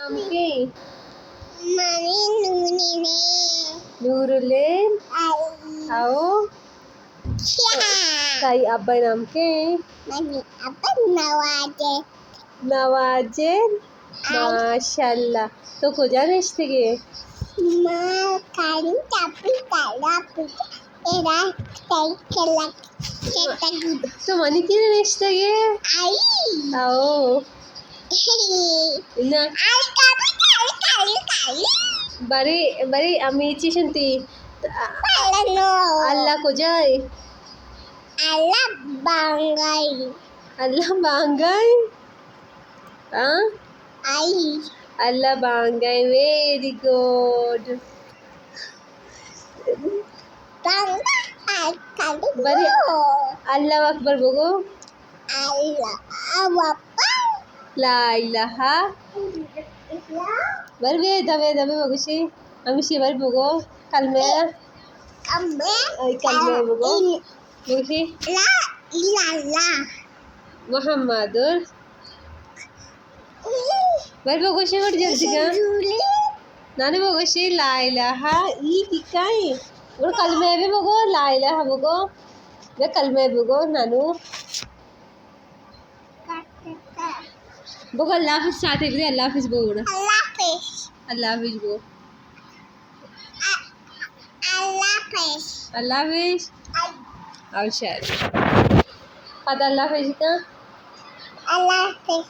नाम की Mami nunine. नूरुलेन Ay. आओ Siya. ताई अब्बाई नाम के Mami apa nawaje? नवाजेन Ay. माशाल्लाह तो को जानिस থেকে Ma karin tapi tapi era kela kita gitu. तो मनी की निस থেকে Ay. आओ ना Ay kali. bari bari আমি চিশন্তি Palano. আল্লাহ को जाए Allah banggai. अल्लाह बांगाई हाँ Ay. अल्लाह बांगाई very good Bangga kali. Bari अल्लाह अकबर बोगो Allah apa? লা ইলাহা বার বে দাবে বগছি আমি সেবার বগো কালমে Kambe. ওই কালমে বগো বগছি La ilallah. মুহাম্মাদুর বার বগছি ওর জলদি কা Juli. নানি বগছি লা ইলাহা ই কি কাই ওর কালমে বে বগো লা ইলাহা বগো বে কালমে বগো নানু বগো আল্লাহ হাফিজ সাথে গিয়ে আল্লাহ হাফিজ বগো Allah fish. আল্লাহ হাফিজ বগো Allah fish. আল্লাহ হাফিজ আর শায়দ আল্লাহ হাফিজ কা Allah fish.